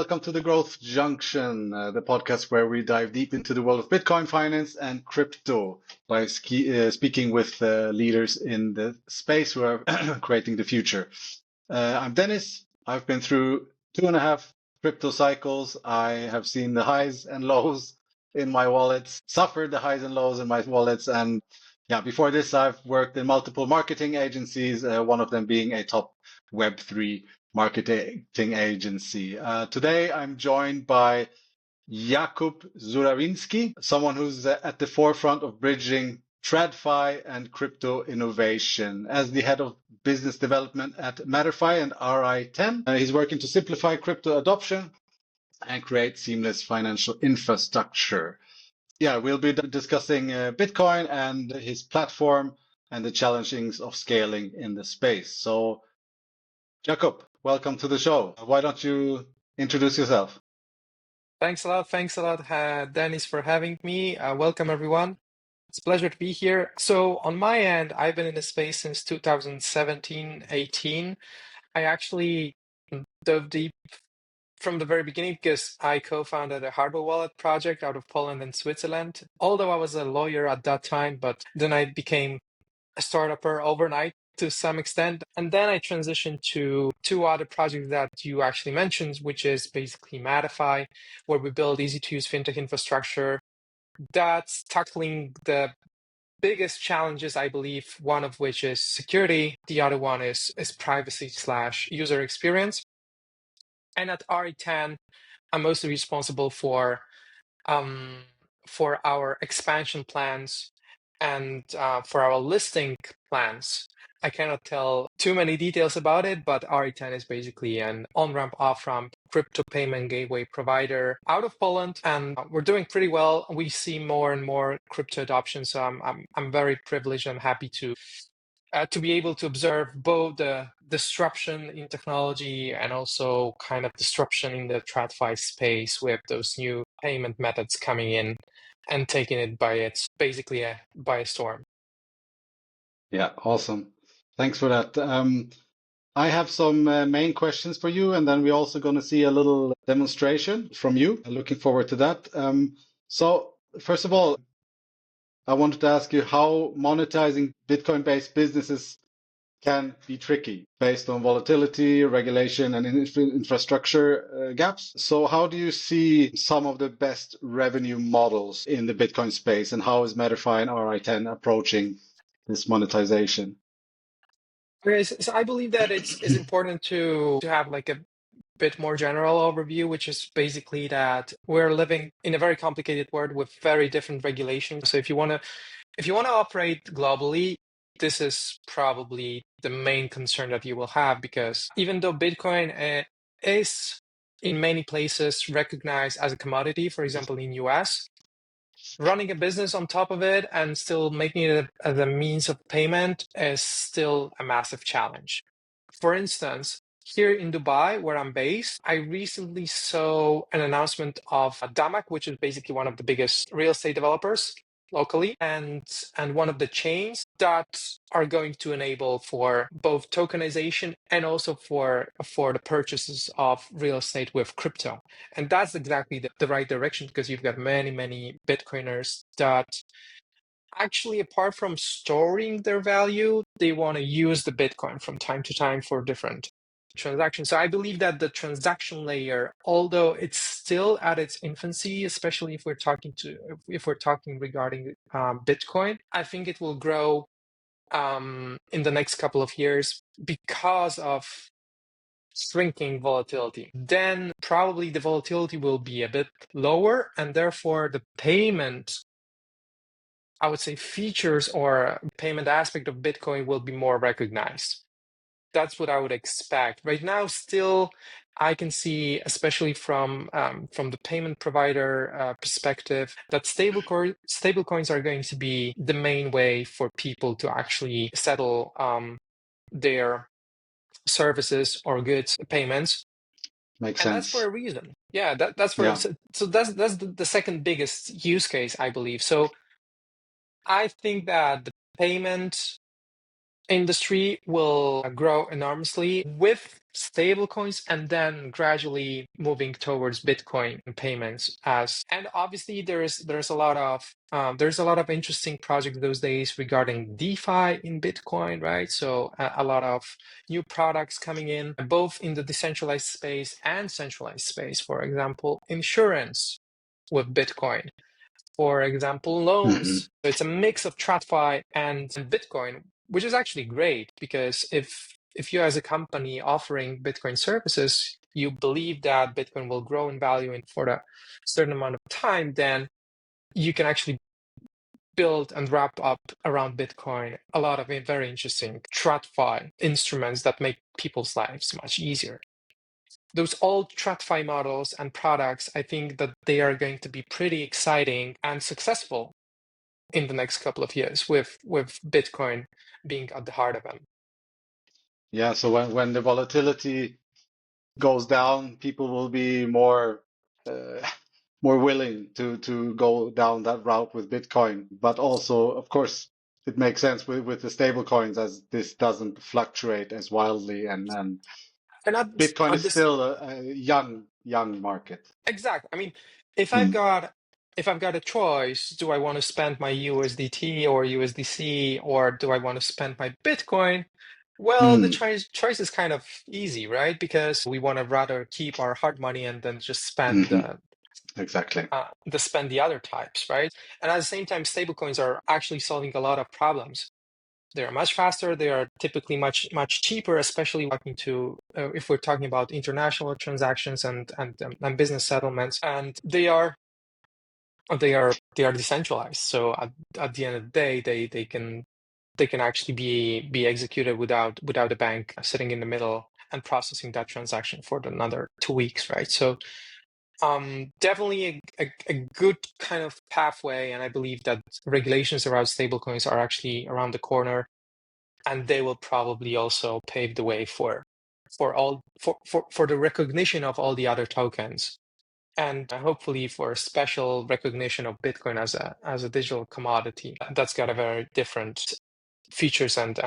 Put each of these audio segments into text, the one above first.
welcome to the Growth Junction, the podcast where we dive deep into the world of Bitcoin finance and crypto by speaking with leaders in the space who are creating the future. I'm Dennis. I've been through 2.5 crypto cycles. I have seen the highs and lows in my wallets, suffered the highs and lows in my wallets, and before this, I've worked in multiple marketing agencies, one of them being a top Web3 marketing agency. Today, I'm joined by Jakub Zurawinski, someone who's at the forefront of bridging TradFi and crypto innovation. As the head of business development at MatterFi and Ari10, he's working to simplify crypto adoption and create seamless financial infrastructure. We'll be discussing Bitcoin and his platform and the challenges of scaling in the space. So, Jakub, welcome to the show. Why don't you introduce yourself? Thanks a lot, Dennis, for having me. Welcome, everyone. It's a pleasure to be here. So on my end, I've been in the space since 2017-18. I actually dove deep from the very beginning because I co-founded a hardware wallet project out of Poland and Switzerland. Although I was a lawyer at that time, but then I became a startupper overnight to some extent. And then I transitioned to 2 other projects that you actually mentioned, which is basically MatterFi, where we build easy-to-use fintech infrastructure that's tackling the biggest challenges, I believe, one of which is security. The other one is privacy/user experience. And at Ari10, I'm mostly responsible for our expansion plans and for our listing plans. I cannot tell too many details about it, but Ari10 is basically an on-ramp, off-ramp crypto payment gateway provider out of Poland, and we're doing pretty well. We see more and more crypto adoption, so I'm very privileged and happy to be able to observe both the disruption in technology and also kind of disruption in the TradFi space with those new payment methods coming in and taking it by a storm. Yeah, awesome. Thanks for that. I have some main questions for you, and then we're also going to see a little demonstration from you. I'm looking forward to that. So first of all, I wanted to ask you how monetizing Bitcoin-based businesses can be tricky based on volatility, regulation, and infrastructure gaps. So how do you see some of the best revenue models in the Bitcoin space, and how is MatterFi and Ari10 approaching this monetization? Okay, so I believe that it's important to have like a bit more general overview, which is basically that we're living in a very complicated world with very different regulations. So if you want to operate globally, this is probably the main concern that you will have, because even though Bitcoin is in many places recognized as a commodity, for example, in US, running a business on top of it and still making it as a means of payment is still a massive challenge. For instance, here in Dubai, where I'm based, I recently saw an announcement of Damak, which is basically one of the biggest real estate developers locally, and one of the chains that are going to enable for both tokenization and also for the purchases of real estate with crypto. And that's exactly the right direction, because you've got many Bitcoiners that actually, apart from storing their value, they want to use the Bitcoin from time to time for different transactions. So I believe that the transaction layer, although it's still at its infancy, especially if we're talking regarding Bitcoin, I think it will grow in the next couple of years because of shrinking volatility. Then probably the volatility will be a bit lower, and therefore the payment, I would say, features or payment aspect of Bitcoin will be more recognized. That's what I would expect. Right now, still, I can see, especially from the payment provider perspective, that stablecoins are going to be the main way for people to actually settle their services or goods payments. Makes And sense. that's for a reason. Yeah, that's for so that's the second biggest use case, I believe. So I think that the payment industry will grow enormously with stable coins and then gradually moving towards Bitcoin payments and obviously there's a lot of interesting projects those days regarding DeFi in Bitcoin, right? So a lot of new products coming in both in the decentralized space and centralized space. For example, insurance with Bitcoin. For example, Hmm. loans. So it's a mix of TradFi and Bitcoin, which is actually great because if you as a company offering Bitcoin services, you believe that Bitcoin will grow in value for a certain amount of time, then you can actually build and wrap up around Bitcoin a lot of very interesting TradFi instruments that make people's lives much easier. Those old TradFi models and products, I think that they are going to be pretty exciting and successful in the next couple of years with Bitcoin being at the heart of them. Yeah, so when the volatility goes down, people will be more uh, more willing to go down that route with Bitcoin. But also, of course, it makes sense with the stable coins as this doesn't fluctuate as wildly, and And Bitcoin at is this still a young market. exact. I mean, if I've Mm, got if I've got a choice, do I want to spend my USDT or USDC or do I want to spend my Bitcoin? Well, the mm, choice is kind of easy, right? Because we want to rather keep our hard money and then just hmm. Exactly. spend the other types, right? And at the same time, stablecoins are actually solving a lot of problems. They are much faster. They are typically much cheaper, especially if we're talking about international transactions and business settlements. And they are decentralized. So at the end of the day, they can actually be executed without a bank sitting in the middle and processing that transaction for another 2 weeks, right? So definitely a good kind of pathway, and I believe that regulations around stablecoins are actually around the corner, and they will probably also pave the way for the recognition of all the other tokens, and hopefully for special recognition of Bitcoin as a digital commodity that's got a very different features and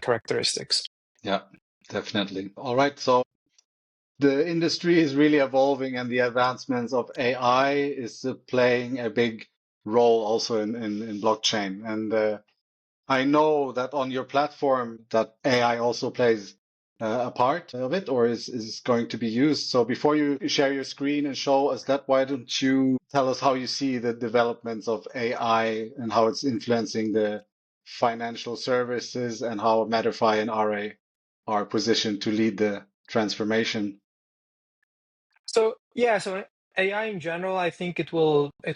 characteristics. Yeah, definitely. All right. So the industry is really evolving, and the advancements of AI is playing a big role also in blockchain. And I know that on your platform that AI also plays a part of it, or is going to be used. So before you share your screen and show us that, why don't you tell us how you see the developments of AI and how it's influencing the financial services and how MatterFi and RA are positioned to lead the transformation? So yeah, so AI in general, I think it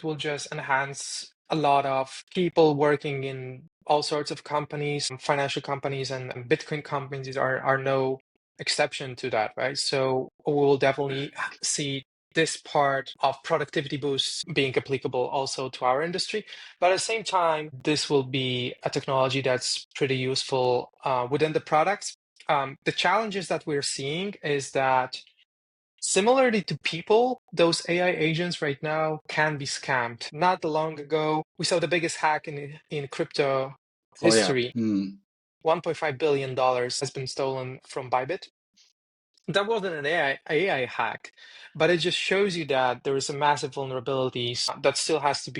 will just enhance a lot of people working in all sorts of companies, financial companies and Bitcoin companies are no exception to that, right? So we will definitely see this part of productivity boosts being applicable also to our industry. But at the same time, this will be a technology that's pretty useful within the products. The challenges that we're seeing is that similarly to people, those AI agents right now can be scammed. Not long ago, we saw the biggest hack in crypto Oh yeah. history. Mm, $1.5 billion has been stolen from Bybit. That wasn't an AI hack, but it just shows you that there is a massive vulnerabilities that still have to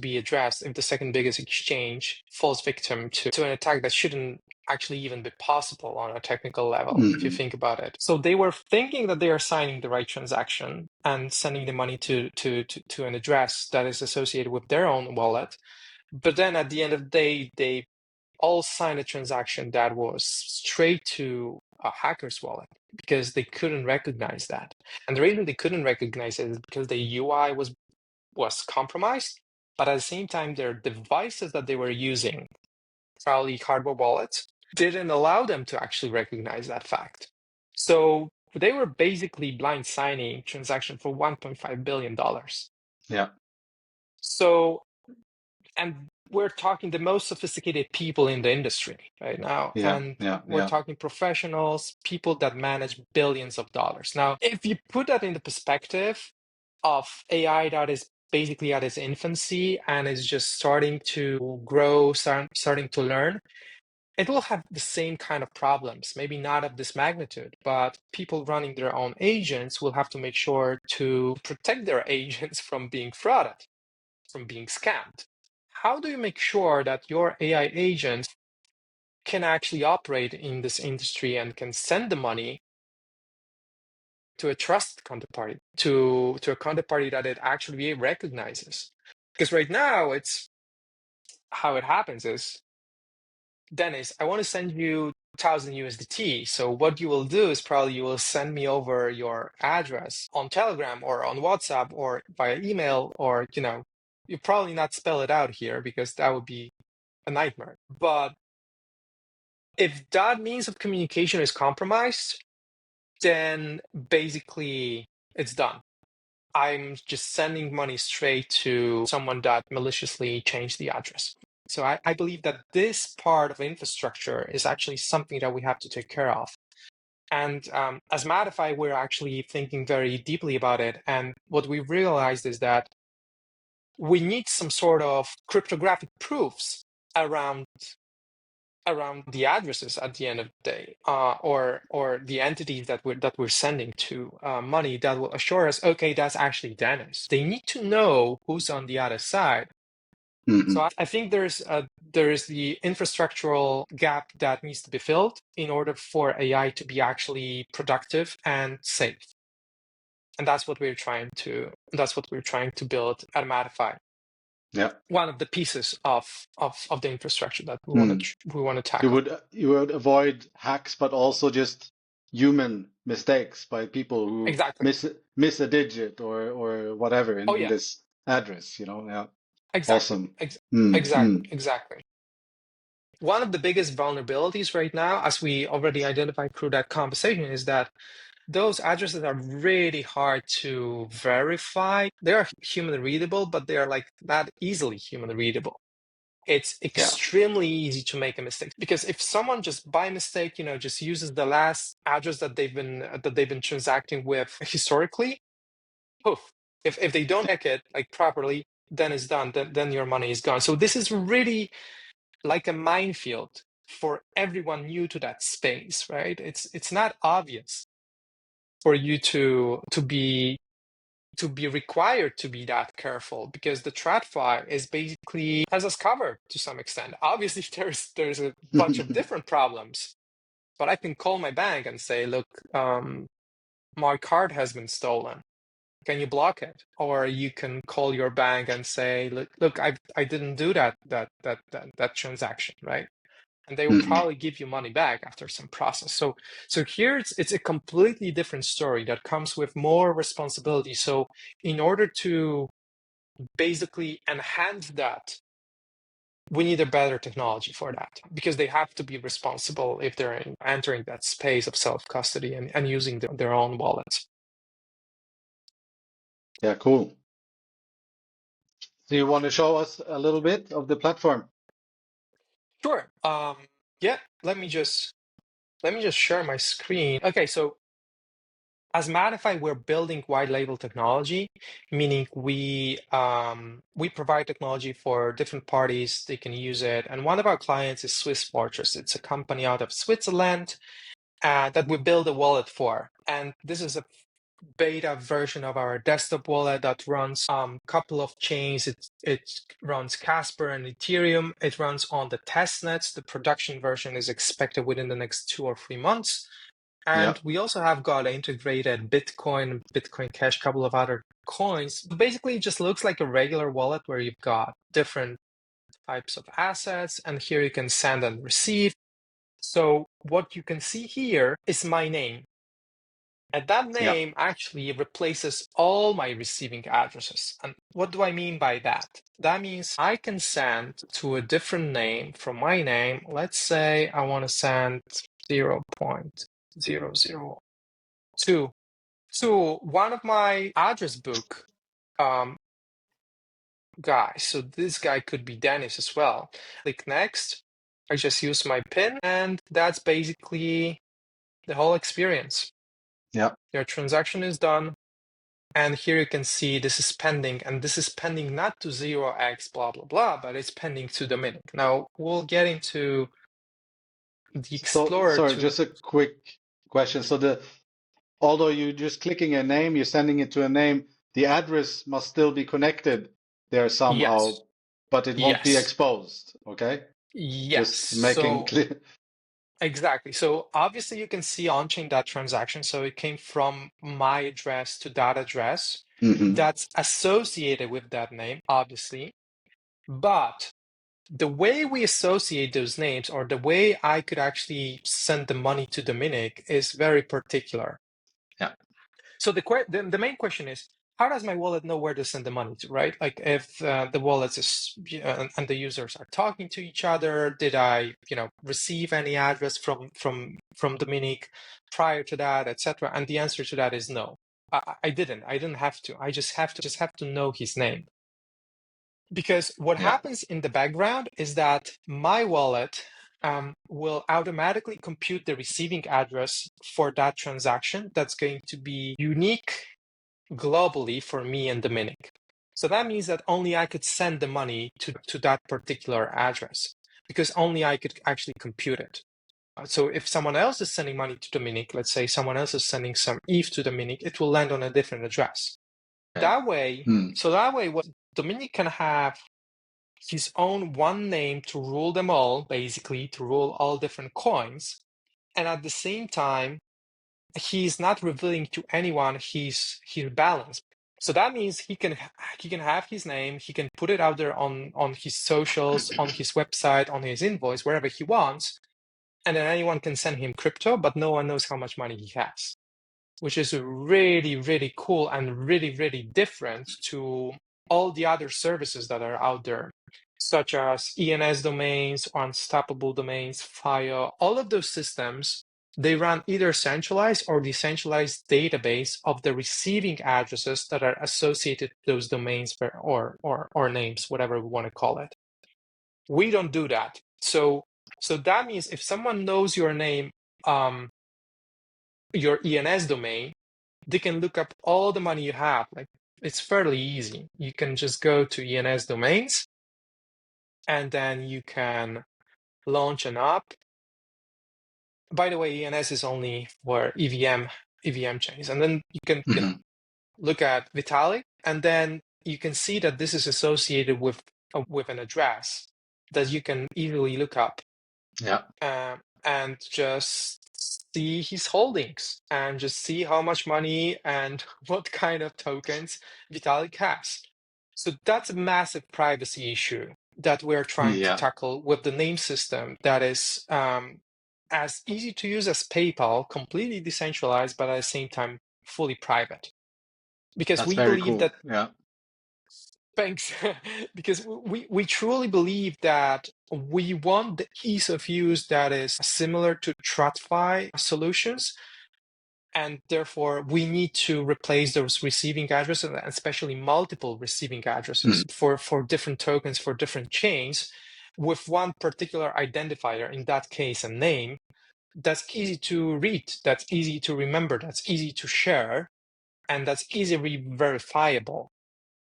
be addressed if the second biggest exchange falls victim to an attack that shouldn't actually even be possible on a technical level, if you mhm, think about it. So they were thinking that they are signing the right transaction and sending the money to an address that is associated with their own wallet. But then at the end of the day, they all signed a transaction that was straight to a hacker's wallet because they couldn't recognize that. And the reason they couldn't recognize it is because the UI was compromised, but at the same time, their devices that they were using, probably hardware wallets, didn't allow them to actually recognize that fact. So they were basically blind signing transaction for $1.5 billion. yeah. So and we're talking the most sophisticated people in the industry right now, Yeah. and Yeah. we're Yeah. talking professionals, people that manage billions of dollars. Now if you put that in the perspective of AI that is basically at its infancy and is just starting to grow, starting to learn, it will have the same kind of problems, maybe not of this magnitude, but people running their own agents will have to make sure to protect their agents from being frauded, from being scammed. How do you make sure that your AI agent can actually operate in this industry and can send the money to a trusted counterparty, to a counterparty that it actually recognizes? Because right now, it's how it happens is, Dennis, I want to send you 1,000 USDT. So what you will do is probably you will send me over your address on Telegram or on WhatsApp or via email, or, you probably not spell it out here because that would be a nightmare. But if that means of communication is compromised, then basically it's done. I'm just sending money straight to someone that maliciously changed the address. So I believe that this part of infrastructure is actually something that we have to take care of. And as MatterFi, we're actually thinking very deeply about it. And what we realized is that we need some sort of cryptographic proofs around the addresses at the end of the day, or the entities that we're sending to money, that will assure us, okay, that's actually Dennis. They need to know who's on the other side. So I think there is the infrastructural gap that needs to be filled in order for AI to be actually productive and safe. And that's what we're trying to build at MatterFi. Yeah. One of the pieces of the infrastructure that we want to tackle. You would avoid hacks, but also just human mistakes by people who Exactly. miss a digit or whatever in Yeah. this address, Yeah. Exactly. Awesome. Exactly. One of the biggest vulnerabilities right now, as we already identified through that conversation, is that those addresses are really hard to verify. They are human readable, but they are like not easily human readable. It's extremely easy to make a mistake, because if someone just by mistake, just uses the last address that they've been transacting with historically, poof. If they don't check it like properly, then it's done. Then your money is gone. So this is really like a minefield for everyone new to that space, right? It's not obvious for you to be required to be that careful, because the TradFi is basically has us covered to some extent. Obviously, there's a bunch of different problems, but I can call my bank and say, look, my card has been stolen. Can you block it? Or you can call your bank and say, look, I didn't do that transaction, right? And they will probably give you money back after some process. So here it's a completely different story that comes with more responsibility. So in order to basically enhance that, we need a better technology for that, because they have to be responsible if they're entering that space of self-custody and using their own wallets. Yeah, cool. So you want to show us a little bit of the platform? Sure. Yeah, let me just share my screen. Okay, so as MatterFi, we're building white label technology, meaning we provide technology for different parties. They can use it. And one of our clients is Swiss Fortress. It's a company out of Switzerland that we build a wallet for. And this is a beta version of our desktop wallet that runs a couple of chains. It runs Casper and Ethereum. It runs on the test nets. The production version is expected within the next 2 or 3 months. And we also have got integrated Bitcoin Cash, couple of other coins. Basically, it just looks like a regular wallet where you've got different types of assets, and here you can send and receive. So what you can see here is my name. And that name actually replaces all my receiving addresses. And what do I mean by that? That means I can send to a different name from my name. Let's say I want to send 0.002 to one of my address book guys. So this guy could be Dennis as well. Click next. I just use my PIN, and that's basically the whole experience. Yeah. Your transaction is done. And here you can see this is pending, and this is pending not to 0x blah, blah, blah, but it's pending to the minute. Now, we'll get into the So, Explorer sorry, to just a quick question. So although you're just clicking a name, you're sending it to a name, the address must still be connected there yes, somehow, but it won't be yes, exposed. Okay? yes. Just making So clear. exactly. So obviously you can see on-chain that transaction. So it came from my address to that address Hmm. that's associated with that name, obviously. But the way we associate those names, or the way I could actually send the money to Dominic, is very particular. Yeah. So the main question is, how does my wallet know where to send the money to, right? Like if the wallets and the users are talking to each other, did I, receive any address from Dominic prior to that, etc.? And the answer to that is no. I didn't. I didn't have to. I just have to know his name. Because what Yeah. happens in the background is that my wallet will automatically compute the receiving address for that transaction that's going to be unique globally for me and Dominic. So that means that only I could send the money to that particular address, because only I could actually compute it. So if someone else is sending money to Dominic, let's say someone else is sending some ETH to Dominic, it will land on a different address. Okay. That way, what Dominic can have his own one name to rule them all, basically, to rule all different coins. And at the same time, he's not revealing to anyone his balance. So that means he can have his name, he can put it out there on his socials, on his website, on his invoice, wherever he wants, and then anyone can send him crypto, but no one knows how much money he has, which is really, really cool and really, really different to all the other services that are out there, such as ENS domains, unstoppable domains, FIO. All of those systems, they run either centralized or decentralized database of the receiving addresses that are associated to those domains or names, whatever we want to call it. We don't do that. So that means if someone knows your name, your ENS domain, they can look up all the money you have. Like, it's fairly easy. You can just go to ENS domains, and then you can launch an app. By the way, ENS is only for EVM chains. And then you can, Hmm. look at Vitalik, and then you can see that this is associated with an address that you can easily look up. Yeah. And just see his holdings and just see how much money and what kind of tokens Vitalik has. So that's a massive privacy issue that we're trying to Yeah. tackle with the name system that is as easy to use as PayPal, completely decentralized, but at the same time fully private. Because That's we very believe cool. that Yeah. Thanks. Because we truly believe that we want the ease of use that is similar to TradFi solutions. And therefore, we need to replace those receiving addresses, especially multiple receiving addresses Mm. for different tokens, for different chains, with one particular identifier, in that case, a name, that's easy to read, that's easy to remember, that's easy to share, and that's easily verifiable.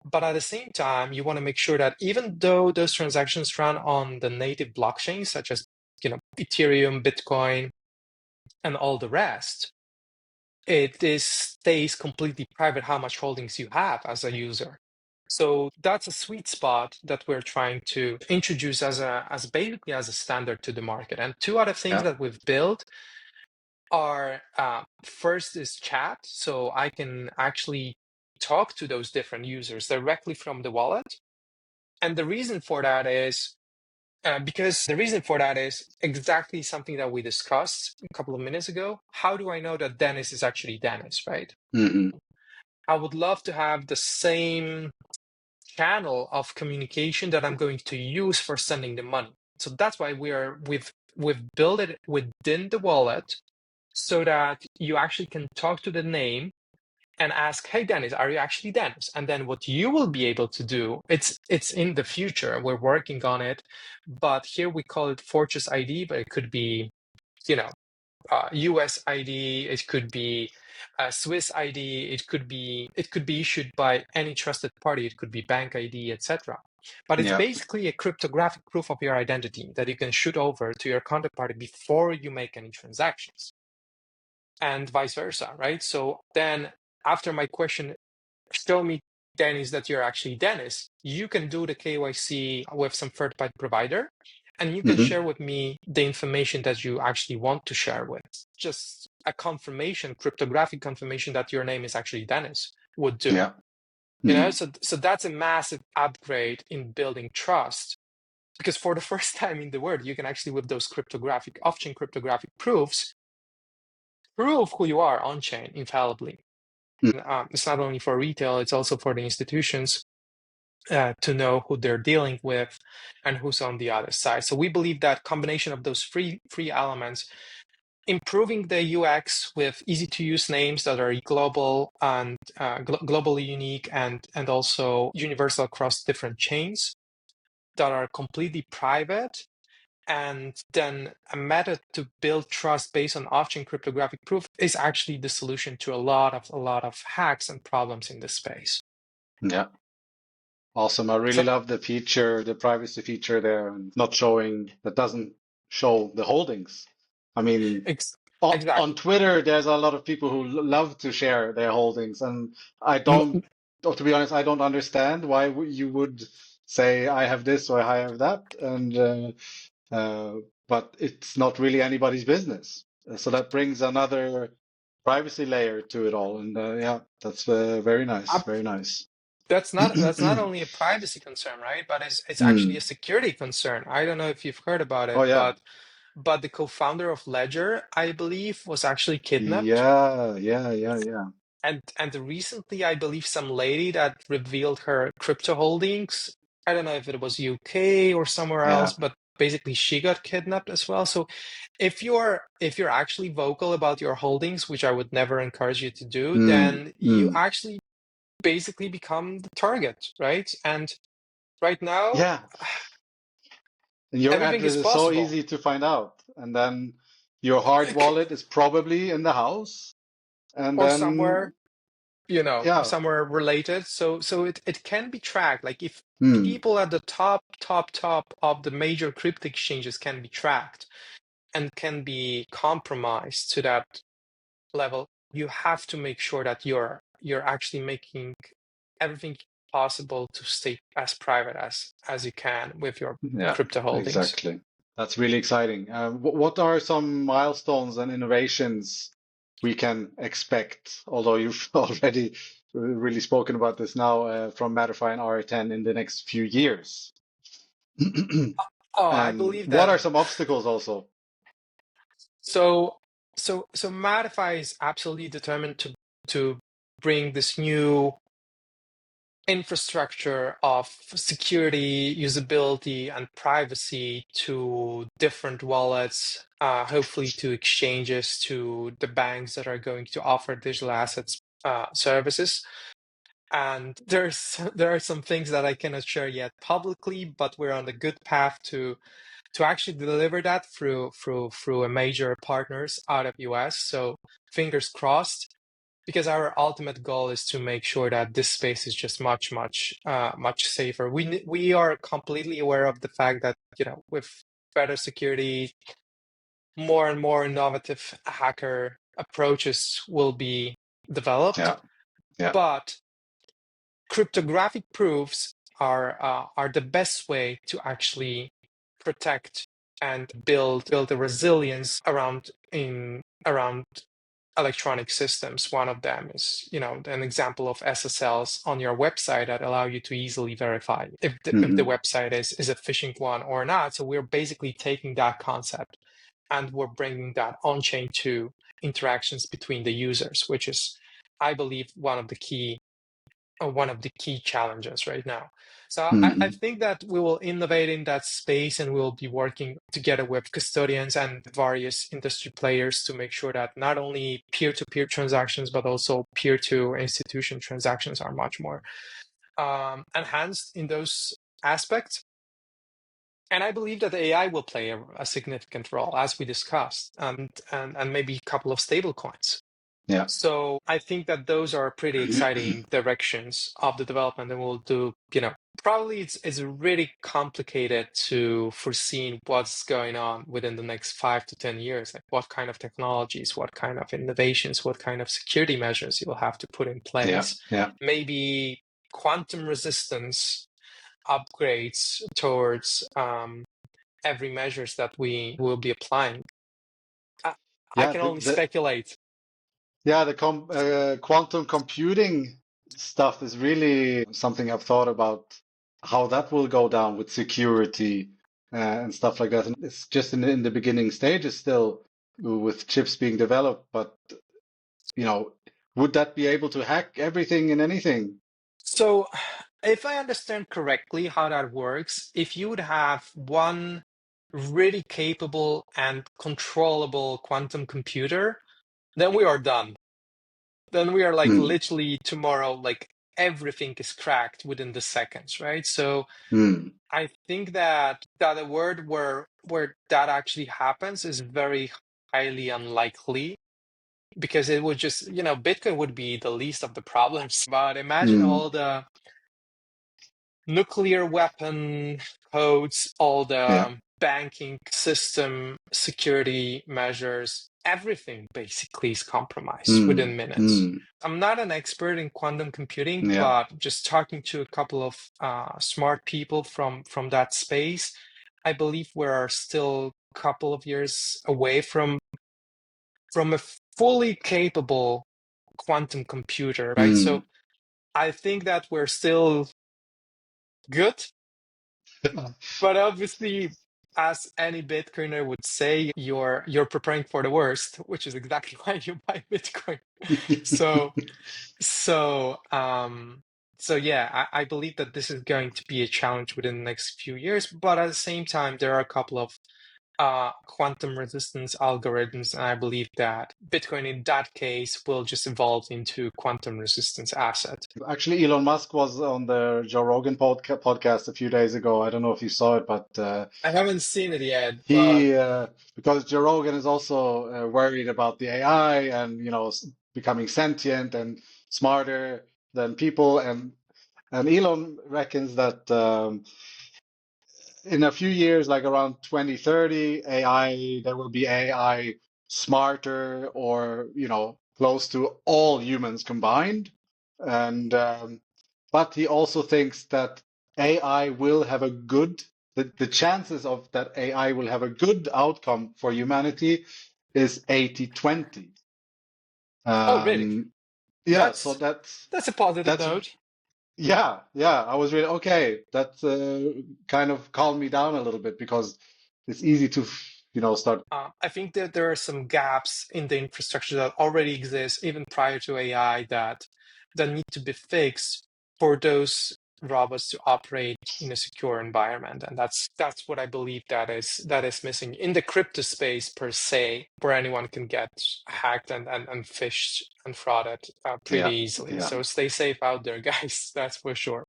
But at the same time, you want to make sure that even though those transactions run on the native blockchains, such as Ethereum, Bitcoin, and all the rest, stays completely private how much holdings you have as a user. So that's a sweet spot that we're trying to introduce as basically as a standard to the market. And two other things Yeah. that we've built are first is chat, so I can actually talk to those different users directly from the wallet. And the reason for that is exactly something that we discussed a couple of minutes ago. How do I know that Dennis is actually Dennis, right? Hmm. I would love to have the same channel of communication that I'm going to use for sending the money. So that's why we've built it within the wallet so that you actually can talk to the name and ask, hey, Dennis, are you actually Dennis? And then what you will be able to do, it's in the future, we're working on it, but here we call it Fortress ID, but it could be, US ID, it could be a Swiss ID, it could be issued by any trusted party, it could be bank ID, etc. But it's Yeah. basically a cryptographic proof of your identity that you can shoot over to your counterparty before you make any transactions, and vice versa, right? So then after my question, show me, Dennis, that you're actually Dennis, you can do the KYC with some third-party provider, and you can share with me the information that you actually want to share with. Just a confirmation, cryptographic confirmation that your name is actually Dennis would do. Yeah. You know, so that's a massive upgrade in building trust, because for the first time in the world, you can actually, with those cryptographic, off-chain cryptographic proofs, prove who you are on-chain infallibly. It's not only for retail, it's also for the institutions to know who they're dealing with and who's on the other side. So we believe that combination of those three elements, improving the UX with easy-to-use names that are global and globally unique and also universal across different chains that are completely private, and then a method to build trust based on off-chain cryptographic proof is actually the solution to a lot of hacks and problems in this space. Yeah. Awesome. I really love the feature, the privacy feature there, and not showing, that doesn't show the holdings. I mean, exactly. on Twitter, there's a lot of people who love to share their holdings, and I don't, to be honest, I don't understand why you would say I have this or I have that, and but it's not really anybody's business. So that brings another privacy layer to it all, and yeah, that's very nice, very nice. That's not only a privacy concern, right? But it's actually a security concern. I don't know if you've heard about it, Oh yeah. but the co-founder of Ledger, I believe, was actually kidnapped. Yeah. And recently, I believe some lady that revealed her crypto holdings, I don't know if it was UK or somewhere else, but basically she got kidnapped as well. So if you're actually vocal about your holdings, which I would never encourage you to do, then you actually basically become the target, right? And right now, and your everything address is is so possible. easy to find out, and then your hard wallet is probably in the house, and Or then somewhere, somewhere related. So it can be tracked. Like if people at the top of the major crypto exchanges can be tracked and can be compromised to that level, you have to make sure that you're actually making everything possible to stay as private as you can with your crypto holdings. Exactly. That's really exciting. What are some milestones and innovations we can expect? Although you've already really spoken about this now from MatterFi and Ari10 in the next few years. I believe that. What are some obstacles also? So MatterFi is absolutely determined to bring this new infrastructure of security, usability, and privacy to different wallets, hopefully to exchanges, to the banks that are going to offer digital assets services. And there are some things that I cannot share yet publicly, but we're on a good path to actually deliver that through a major partners out of US. So fingers crossed, because our ultimate goal is to make sure that this space is just much safer. We are completely aware of the fact that with better security, more and more innovative hacker approaches will be developed. But cryptographic proofs are the best way to actually protect and build a resilience around electronic systems. One of them is, an example of SSLs on your website that allow you to easily verify if the website is a phishing one or not. So we're basically taking that concept and we're bringing that on-chain to interactions between the users, which is, I believe, one of the key challenges right now. So I think that we will innovate in that space, and we'll be working together with custodians and various industry players to make sure that not only peer-to-peer transactions, but also peer-to-institution transactions are much more enhanced in those aspects. And I believe that AI will play a significant role, as we discussed, and maybe a couple of stable coins. Yeah. So I think that those are pretty exciting directions of the development, and we'll do, probably it's really complicated to foresee what's going on within the next 5 to 10 years, like what kind of technologies, what kind of innovations, what kind of security measures you'll have to put in place. Yeah. Maybe quantum resistance upgrades towards every measures that we will be applying. I can only speculate. Yeah, the quantum computing stuff is really something I've thought about how that will go down with security and stuff like that. And it's just in the beginning stages still with chips being developed, but would that be able to hack everything and anything? So, if I understand correctly how that works, if you would have one really capable and controllable quantum computer, then we are done. Then we are like literally tomorrow, like everything is cracked within the seconds, right? So I think that a word where that actually happens is very highly unlikely, because it would just, Bitcoin would be the least of the problems. But imagine all the nuclear weapon codes, all the banking system security measures, everything basically is compromised within minutes. I'm not an expert in quantum computing, but just talking to a couple of smart people from that space, I believe we're still a couple of years away from a fully capable quantum computer, right? So I think that we're still good. But obviously, as any Bitcoiner would say, you're preparing for the worst, which is exactly why you buy Bitcoin. So yeah, I believe that this is going to be a challenge within the next few years. But at the same time, there are a couple of quantum resistance algorithms, and I believe that Bitcoin in that case will just evolve into quantum resistance asset. Actually, Elon Musk was on the Joe Rogan podcast a few days ago. I don't know if you saw it, but I haven't seen it yet. because Joe Rogan is also worried about the AI and becoming sentient and smarter than people, and Elon reckons that in a few years, like around 2030, there will be AI smarter or close to all humans combined. And but he also thinks that AI will have the chances of that AI will have a good outcome for humanity is 80-20. Oh, really? Yeah, so that's a positive note. Yeah, I was really okay. That kind of calmed me down a little bit because it's easy to, start. I think that there are some gaps in the infrastructure that already exist even prior to AI that need to be fixed for those robots to operate in a secure environment, and that's what I believe that is missing in the crypto space per se, where anyone can get hacked and phished and frauded pretty easily. So stay safe out there, guys. That's for sure.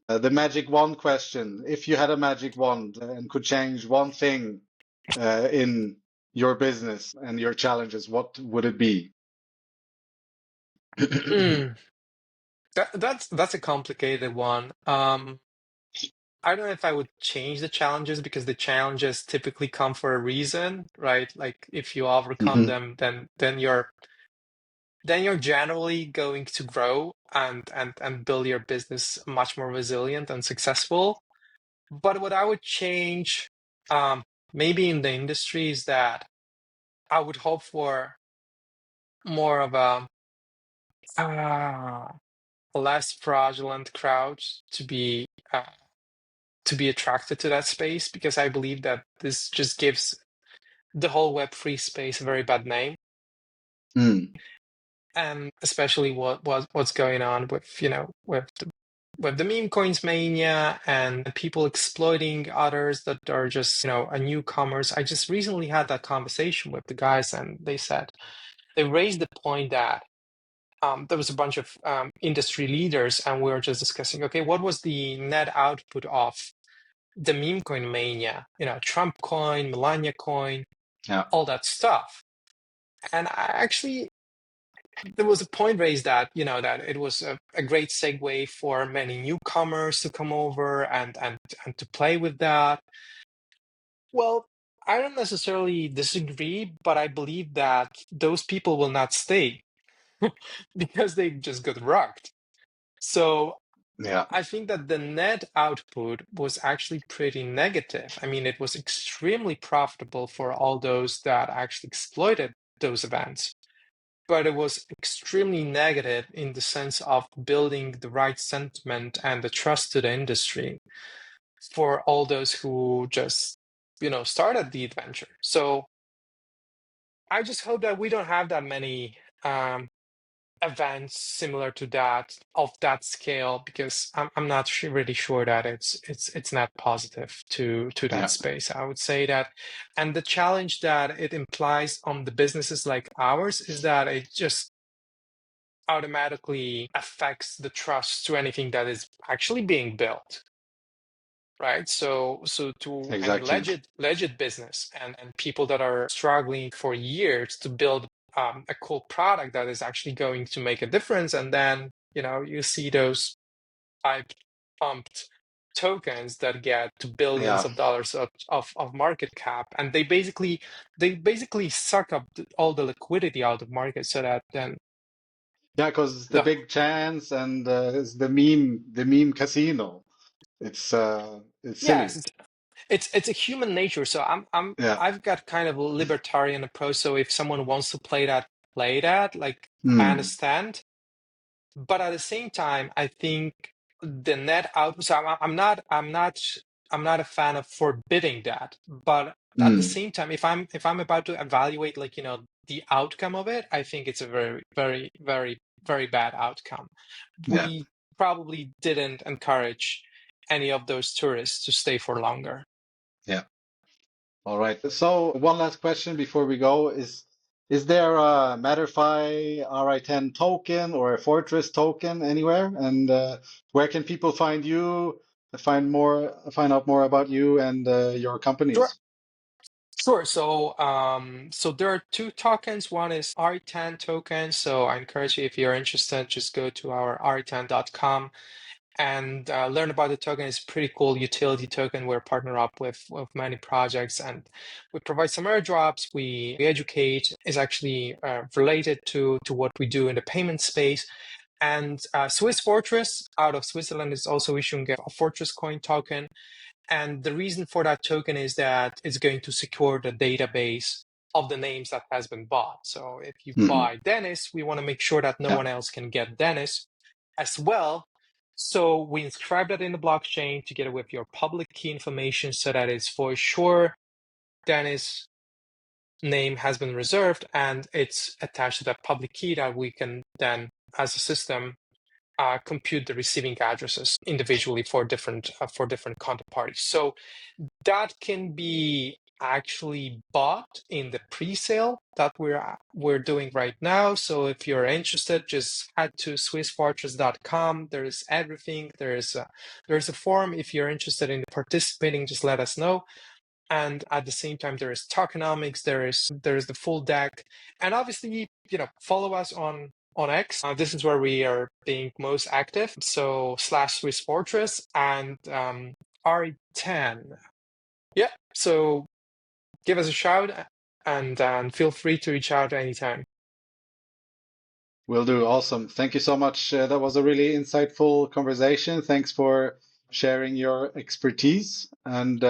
The magic wand question: if you had a magic wand and could change one thing in your business and your challenges, what would it be? That's a complicated one. I don't know if I would change the challenges, because the challenges typically come for a reason, right? Like if you overcome them, then you're generally going to grow and build your business much more resilient and successful. But what I would change, maybe in the industry, is that I would hope for more of a less fraudulent crowd to be attracted to that space, because I believe that this just gives the whole Web3 space a very bad name. And especially what's going on with with the meme coins mania and people exploiting others that are just a newcomers. I just recently had that conversation with the guys, and they raised the point that there was a bunch of industry leaders, and we were just discussing, okay, what was the net output of the meme coin mania, Trump coin, Melania coin, Yeah. all that stuff. And there was a point raised that, that it was a great segue for many newcomers to come over and to play with that. Well, I don't necessarily disagree, but I believe that those people will not stay because they just got rocked. So Yeah. I think that the net output was actually pretty negative. I mean, it was extremely profitable for all those that actually exploited those events, but it was extremely negative in the sense of building the right sentiment and the trust to the industry for all those who just, started the adventure. So I just hope that we don't have that many events similar to that of that scale, because I'm not really sure that it's not positive to that Yeah. space. I would say that, and the challenge that it implies on the businesses like ours is that it just automatically affects the trust to anything that is actually being built, right? So to any Exactly. legit business and people that are struggling for years to build a cool product that is actually going to make a difference, and then you see those hype pumped tokens that get to billions Yeah. of dollars of market cap, and they basically suck up all the liquidity out of market, so that then Yeah, because the the big chance and it's the meme casino. It's yes, silly. it's a human nature. So Yeah. I've got kind of a libertarian approach. So if someone wants to play that, play that. Like, I Mm. understand, but at the same time, I think the net out. So I'm not a fan of forbidding that. But at the Mm. same time, if I'm about to evaluate, like, the outcome of it, I think it's a very, very, very, very bad outcome. Yeah. We probably didn't encourage any of those tourists to stay for longer. Yeah. All right. So one last question before we go is there a MatterFi Ri10 token or a Fortress token anywhere? And where can people find you, find out more about you and your Sure. companies? Sure. So there are two tokens. One is Ari10 token. So I encourage you, if you're interested, just go to our Ari10.com and learn about the token. It's a pretty cool utility token. We're partnered up with many projects, and we provide some airdrops. We educate. Is actually related to what we do in the payment space. And Swiss Fortress out of Switzerland is also issuing a Fortress coin token. And the reason for that token is that it's going to secure the database of the names that has been bought. So if you Hmm. buy Dennis, we want to make sure that no Yeah. one else can get Dennis as well. So we inscribe that in the blockchain together with your public key information, so that it's for sure Dennis name has been reserved and it's attached to that public key that we can then, as a system, compute the receiving addresses individually for different counterparties. So that can be actually bought in the pre-sale that we're doing right now. So if you're interested, just head to swissfortress.com. There is everything. There's a form. If you're interested in participating, just let us know. And at the same time, there is tokenomics. There is the full deck, and obviously, follow us on X. This is where we are being most active. So /Swiss Fortress and Ari10. Yeah. So give us a shout, and feel free to reach out anytime. Will do. Awesome. Thank you so much. That was a really insightful conversation. Thanks for sharing your expertise. And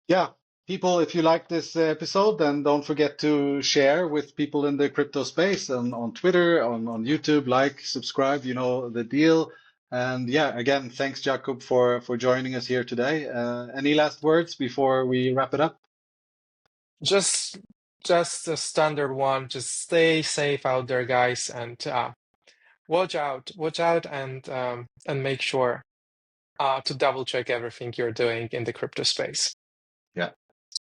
yeah, people, if you like this episode, then don't forget to share with people in the crypto space on Twitter, on YouTube, like, subscribe, you know the deal. And yeah, again, thanks, Jakub, for joining us here today. Any last words before we wrap it up? Just a standard one. Just stay safe out there, guys, and watch out, and make sure to double check everything you're doing in the crypto space. Yeah,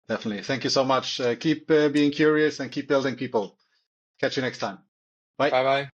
definitely. Thank you so much. Keep being curious and keep building people. Catch you next time. Bye. Bye bye.